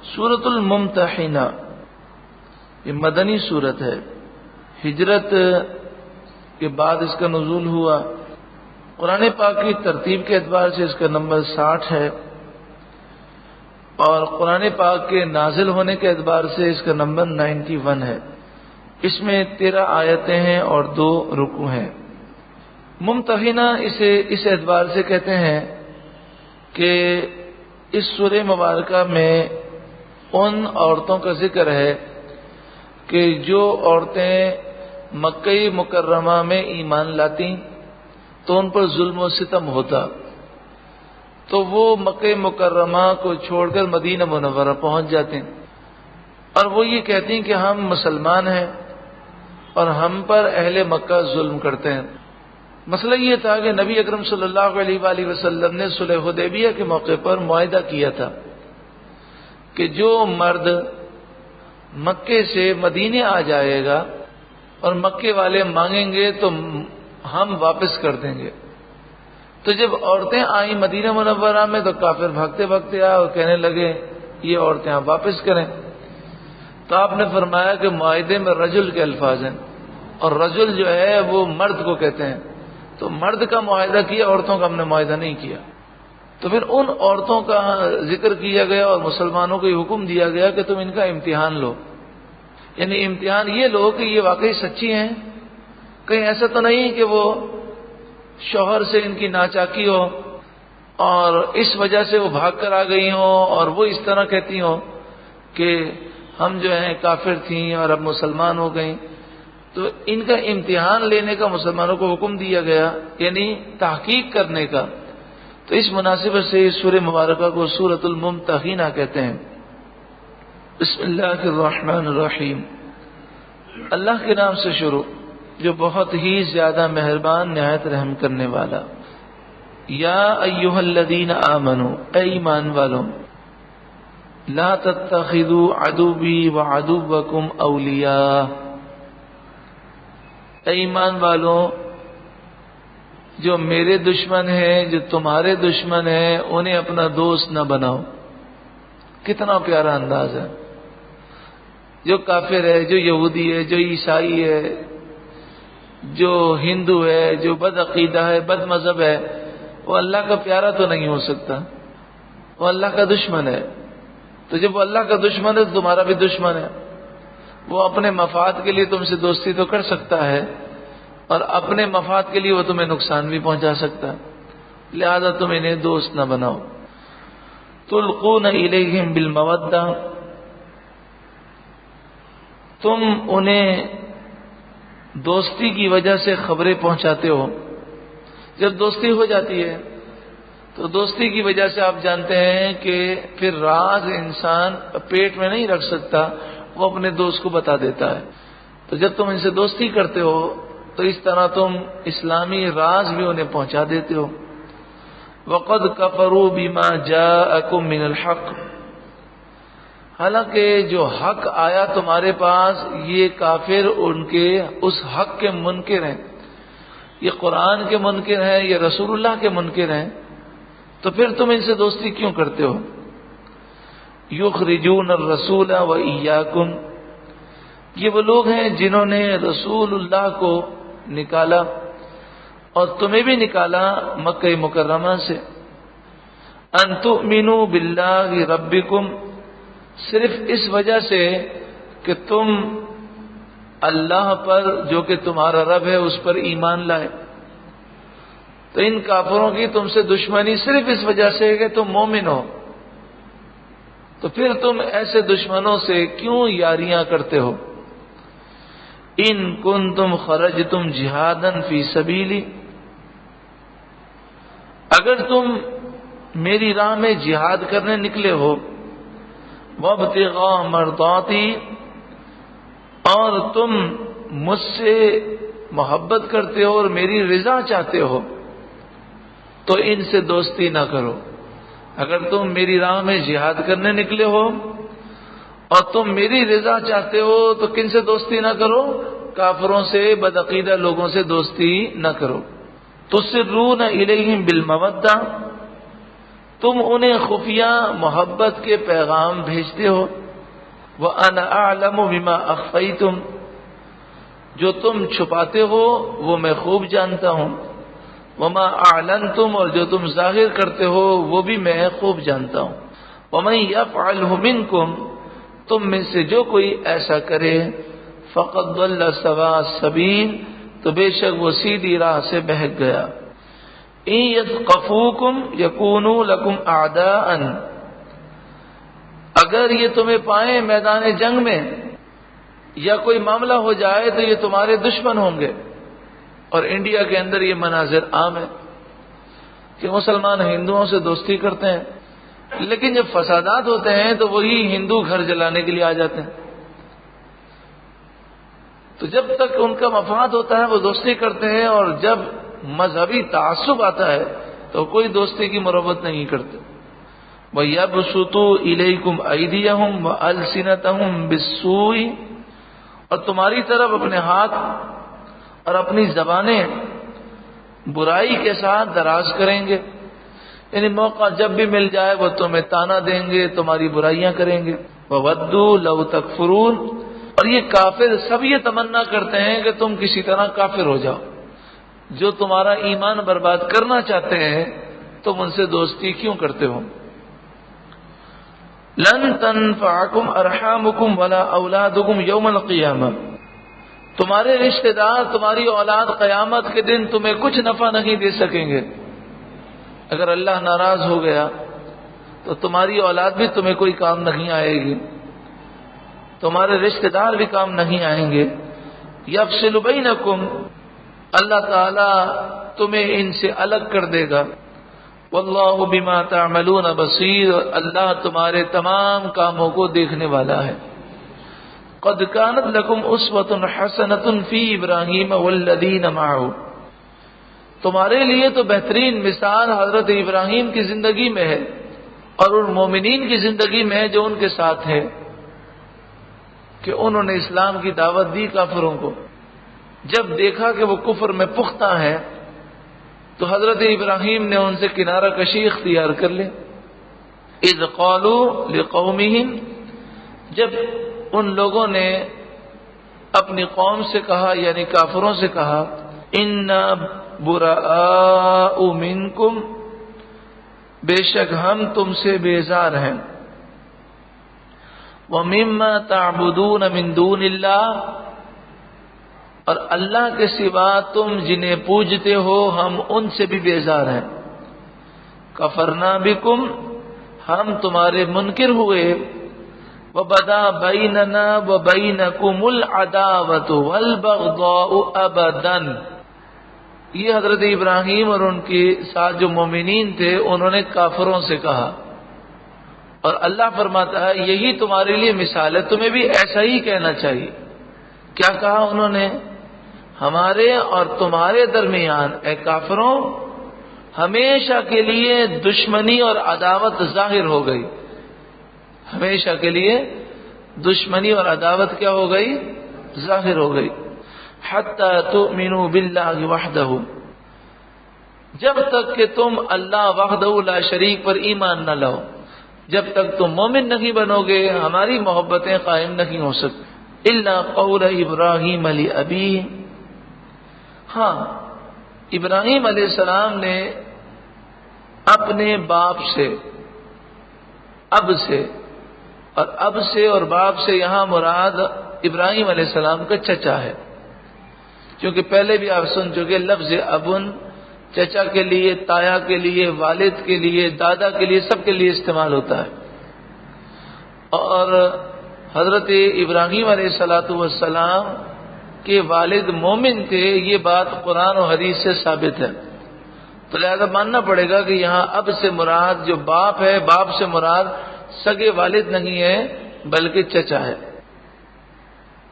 سورۃ الممتحنہ یہ مدنی سورت ہے، ہجرت کے بعد اس کا نزول ہوا۔ قرآن پاک کی ترتیب کے اعتبار سے اس کا نمبر 60 ہے، اور قرآن پاک کے نازل ہونے کے اعتبار سے اس کا نمبر 91 ہے۔ اس میں 13 آیتیں ہیں اور 2 رکوع ہیں۔ ممتحنہ اسے اس اعتبار سے کہتے ہیں کہ اس سورہ مبارکہ میں ان عورتوں کا ذکر ہے کہ جو عورتیں مکہ مکرمہ میں ایمان لاتی تو ان پر ظلم و ستم ہوتا، تو وہ مکہ مکرمہ کو چھوڑ کر مدینہ منورہ پہنچ جاتے ہیں، اور وہ یہ کہتی ہیں کہ ہم مسلمان ہیں اور ہم پر اہل مکہ ظلم کرتے ہیں۔ مسئلہ یہ تھا کہ نبی اکرم صلی اللہ علیہ وآلہ وسلم نے صلح حدیبیہ کے موقع پر معاہدہ کیا تھا کہ جو مرد مکے سے مدینے آ جائے گا اور مکے والے مانگیں گے تو ہم واپس کر دیں گے۔ تو جب عورتیں آئیں مدینہ منورہ میں تو کافر بھاگتے بھاگتے آئے اور کہنے لگے یہ عورتیں آپ واپس کریں۔ تو آپ نے فرمایا کہ معاہدے میں رجل کے الفاظ ہیں، اور رجل جو ہے وہ مرد کو کہتے ہیں، تو مرد کا معاہدہ کیا، عورتوں کا ہم نے معاہدہ نہیں کیا۔ تو پھر ان عورتوں کا ذکر کیا گیا اور مسلمانوں کو یہ حکم دیا گیا کہ تم ان کا امتحان لو، یعنی امتحان یہ لو کہ یہ واقعی سچی ہیں، کہیں ایسا تو نہیں کہ وہ شوہر سے ان کی ناچاکی ہو اور اس وجہ سے وہ بھاگ کر آ گئی ہوں اور وہ اس طرح کہتی ہوں کہ ہم جو ہیں کافر تھیں اور اب مسلمان ہو گئیں۔ تو ان کا امتحان لینے کا مسلمانوں کو حکم دیا گیا، یعنی تحقیق کرنے کا۔ تو اس مناسبت سے اس سورہ مبارکہ کو سورۃ الممتحنہ کہتے ہیں۔ بسم اللہ الرحمن الرحیم، اللہ کے نام سے شروع جو بہت ہی زیادہ مہربان نہایت رحم کرنے والا۔ یا ایھا الذین آمنوا، اے ایمان والو، لا تتخذوا عدوی وعدوکم اولیاء، اے ایمان والو جو میرے دشمن ہیں، جو تمہارے دشمن ہیں، انہیں اپنا دوست نہ بناؤ۔ کتنا پیارا انداز ہے۔ جو کافر ہے، جو یہودی ہے، جو عیسائی ہے، جو ہندو ہے، جو بد عقیدہ ہے، بد مذہب ہے، وہ اللہ کا پیارا تو نہیں ہو سکتا، وہ اللہ کا دشمن ہے۔ تو جب وہ اللہ کا دشمن ہے تو تمہارا بھی دشمن ہے۔ وہ اپنے مفاد کے لیے تم سے دوستی تو کر سکتا ہے، اور اپنے مفاد کے لیے وہ تمہیں نقصان بھی پہنچا سکتا ہے، لہذا تم انہیں دوست نہ بناؤ۔ تلقون الیہم بالمودہ، تم انہیں دوستی کی وجہ سے خبریں پہنچاتے ہو۔ جب دوستی ہو جاتی ہے تو دوستی کی وجہ سے آپ جانتے ہیں کہ پھر راز انسان پیٹ میں نہیں رکھ سکتا، وہ اپنے دوست کو بتا دیتا ہے۔ تو جب تم ان سے دوستی کرتے ہو تو اس طرح تم اسلامی راز بھی انہیں پہنچا دیتے ہو۔ وَقَدْ كَفَرُوا بِمَا جَاءَكُم مِّنَ الْحَقِّ، حالانکہ جو حق آیا تمہارے پاس، یہ کافر ان کے اس حق کے منکر ہیں، یہ قرآن کے منکر ہیں، یہ رسول اللہ کے منکر ہیں، تو پھر تم ان سے دوستی کیوں کرتے ہو؟ یخرجون الرسول وإیاکم، یہ وہ لوگ ہیں جنہوں نے رسول اللہ کو نکالا اور تمہیں بھی نکالا مکہ مکرمہ سے۔ ان تؤمنوا باللہ ربکم، صرف اس وجہ سے کہ تم اللہ پر جو کہ تمہارا رب ہے اس پر ایمان لائے۔ تو ان کافروں کی تم سے دشمنی صرف اس وجہ سے کہ تم مومن ہو، تو پھر تم ایسے دشمنوں سے کیوں یاریاں کرتے ہو؟ ان کنتم خرجتم جہادا فی سبیلی، اگر تم میری راہ میں جہاد کرنے نکلے ہو، وابتغاء مرضاتی، اور تم مجھ سے محبت کرتے ہو اور میری رضا چاہتے ہو، تو ان سے دوستی نہ کرو۔ اگر تم میری راہ میں جہاد کرنے نکلے ہو اور تم میری رضا چاہتے ہو تو کن سے دوستی نہ کرو؟ کافروں سے، بدعقیدہ لوگوں سے دوستی نہ کرو۔ تسرون الیہم بالمودہ، تم انہیں خفیہ محبت کے پیغام بھیجتے ہو، وَأَنَا أَعْلَمُ بِمَا أَخْفَيْتُمْ، جو تم چھپاتے ہو وہ میں خوب جانتا ہوں، وَمَا أَعْلَنْتُمْ، اور جو تم ظاہر کرتے ہو وہ بھی میں خوب جانتا ہوں، وَمَن يَفْعَلْهُ مِنْكُمْ، تم میں سے جو کوئی ایسا کرے، فَقَدْ ضَلَّ سَوَاءَ السَّبِيلِ، تو بے شک وہ سیدھی راہ سے بہک گیا۔ إِن يَثْقَفُوكُمْ يَكُونُوا لَكُمْ أَعْدَاءً، اگر یہ تمہیں پائیں میدان جنگ میں یا کوئی معاملہ ہو جائے تو یہ تمہارے دشمن ہوں گے۔ اور انڈیا کے اندر یہ مناظر عام ہے کہ مسلمان ہندوؤں سے دوستی کرتے ہیں، لیکن جب فسادات ہوتے ہیں تو وہی ہندو گھر جلانے کے لیے آ جاتے ہیں۔ تو جب تک ان کا مفاد ہوتا ہے وہ دوستی کرتے ہیں، اور جب مذہبی تعصب آتا ہے تو کوئی دوستی کی مربت نہیں کرتے۔ وَيَبْسُطُوا إِلَيْكُمْ أَيْدِيَهُمْ وَأَلْسِنَتَهُمْ بِالسُّوءِ، اور تمہاری طرف اپنے ہاتھ اور اپنی زبانیں برائی کے ساتھ دراز کریں گے، یعنی موقع جب بھی مل جائے وہ تمہیں تانا دیں گے، تمہاری برائیاں کریں گے۔ وَوَدُّوا لَوْ تَكْفُرُونَ، اور یہ کافر سب یہ تمنا کرتے ہیں کہ تم کسی طرح کافر ہو جاؤ، جو تمہارا ایمان برباد کرنا چاہتے ہیں تم ان سے دوستی کیوں کرتے ہو؟ لن تنفعکم ارحامکم ولا اولادکم یوم القیامہ، تمہارے رشتہ دار، تمہاری اولاد قیامت کے دن تمہیں کچھ نفع نہیں دے سکیں گے۔ اگر اللہ ناراض ہو گیا تو تمہاری اولاد بھی تمہیں کوئی کام نہیں آئے گی، تمہارے رشتہ دار بھی کام نہیں آئیں گے۔ یفصل بینکم، اللہ تعالی تمہیں ان سے الگ کر دے گا۔ واللہ بما تعملون بصیر، اللہ تمہارے تمام کاموں کو دیکھنے والا ہے۔ قد كانت لکم اسوۃ حسنۃ فی ابراہیم والذین معہ، تمہارے لیے تو بہترین مثال حضرت ابراہیم کی زندگی میں ہے اور ان مومنین کی زندگی میں ہے جو ان کے ساتھ ہے، کہ انہوں نے اسلام کی دعوت دی کافروں کو۔ جب دیکھا کہ وہ کفر میں پختہ ہیں تو حضرت ابراہیم نے ان سے کنارہ کشی اختیار کر لی۔ اذ قالوا لقومہم، جب ان لوگوں نے اپنی قوم سے کہا یعنی کافروں سے کہا، انا براء منکم، بے شک ہم تم سے بیزار ہیں، ومما تعبدون من دون اللہ، اور اللہ کے سوا تم جنہیں پوجتے ہو ہم ان سے بھی بیزار ہیں۔ کفرنا بکم، ہم تمہارے منکر ہوئے، وبدا بیننا وبینکم العداوۃ والبغضاء ابدا، یہ حضرت ابراہیم اور ان کے ساتھ جو مومنین تھے انہوں نے کافروں سے کہا، اور اللہ فرماتا ہے یہی تمہارے لیے مثال ہے، تمہیں بھی ایسا ہی کہنا چاہیے۔ کیا کہا انہوں نے؟ ہمارے اور تمہارے درمیان اے کافروں ہمیشہ کے لیے دشمنی اور عداوت ظاہر ہو گئی، ہمیشہ کے لیے دشمنی اور عداوت کیا ہو گئی؟ ظاہر ہو گئی۔ حتی تؤمنوا باللہ وحدہ، جب تک کہ تم اللہ وحدہ لا شریک پر ایمان نہ لاؤ، جب تک تم مومن نہیں بنو گے ہماری محبتیں قائم نہیں ہو سکتی۔ الا قول ابراہیم لابیہ، ہاں ابراہیم علیہ السلام نے اپنے باپ سے، اب سے، اور اب سے اور باپ سے یہاں مراد ابراہیم علیہ السلام کا چچا ہے، کیونکہ پہلے بھی آپ سن چکے لفظ ابن چچا کے لیے، تایا کے لیے، والد کے لیے، دادا کے لیے، سب کے لیے استعمال ہوتا ہے۔ اور حضرت ابراہیم علیہ السلام کے والد مومن تھے، یہ بات قرآن و حدیث سے ثابت ہے، تو لہذا ماننا پڑے گا کہ یہاں اب سے مراد جو باپ ہے، باپ سے مراد سگے والد نہیں ہے بلکہ چچا ہے۔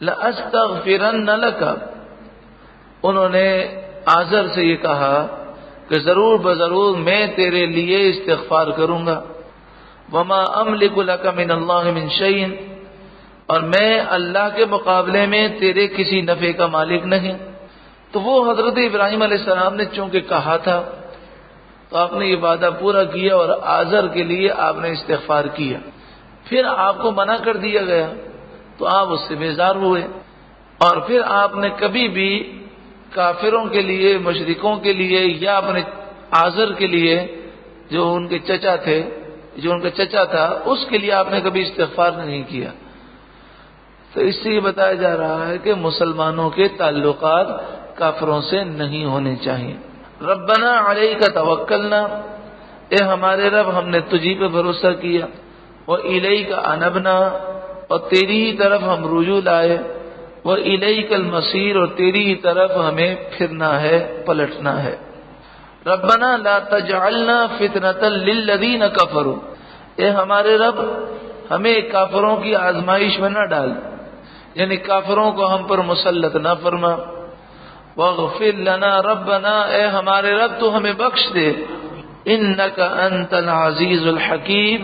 لَأَسْتَغْفِرَنَّ لَكَ، انہوں نے آزر سے یہ کہا کہ ضرور بضرور میں تیرے لیے استغفار کروں گا۔ وَمَا أَمْلِكُ لَكَ مِنَ اللَّهِ مِنْ شَيْءٍ، اور میں اللہ کے مقابلے میں تیرے کسی نفع کا مالک نہیں۔ تو وہ حضرت ابراہیم علیہ السلام نے چونکہ کہا تھا تو آپ نے یہ وعدہ پورا کیا اور آزر کے لیے آپ نے استغفار کیا، پھر آپ کو منع کر دیا گیا تو آپ اس سے بیزار ہوئے، اور پھر آپ نے کبھی بھی کافروں کے لیے، مشرکوں کے لیے، یا اپنے آزر کے لیے جو ان کے چچا تھے، جو ان کا چچا تھا، اس کے لیے آپ نے کبھی استغفار نہیں کیا۔ تو اس سے یہ بتایا جا رہا ہے کہ مسلمانوں کے تعلقات کافروں سے نہیں ہونے چاہیے۔ ربنا علیک توکلنا، اے ہمارے رب ہم نے تجھی پہ بھروسہ کیا، وإلیک انبنا، اور تیری ہی طرف ہم رجوع لائے، وإلیک المصیر، اور تیری ہی طرف ہمیں پھرنا ہے، پلٹنا ہے۔ ربنا لا تجعلنا فتنة للذین کفروا، اے ہمارے رب ہمیں کافروں کی آزمائش میں نہ ڈال، یعنی کافروں کو ہم پر مسلط نہ فرما۔ واغفر لنا ربنا، اے ہمارے رب تو ہمیں بخش دے، انک انت العزیز الحکیم،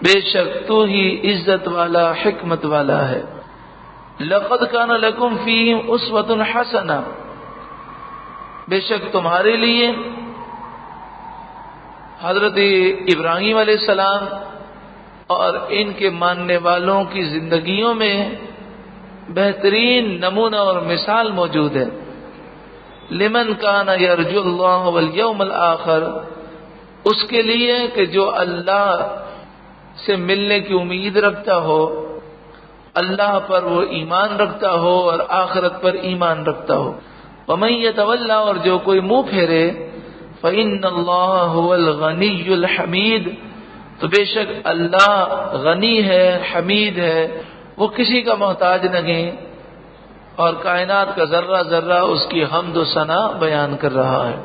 بے شک تو ہی عزت والا، حکمت والا ہے۔ لقد کان لکم فیہم اسوۃ حسنہ، بے شک تمہارے لیے حضرت ابراہیم علیہ السلام اور ان کے ماننے والوں کی زندگیوں میں بہترین نمونہ اور مثال موجود ہے۔ لمن کان یرجو اللہ والیوم الآخر، اس کے لیے کہ جو اللہ سے ملنے کی امید رکھتا ہو، اللہ پر وہ ایمان رکھتا ہو اور آخرت پر ایمان رکھتا ہو۔ ومن یتولی، اور جو کوئی منہ پھیرے، فإن اللہ هو الغنی الحمید، تو بے شک اللہ غنی ہے، حمید ہے، وہ کسی کا محتاج نہیں، اور کائنات کا ذرہ ذرہ اس کی حمد و ثنا بیان کر رہا ہے۔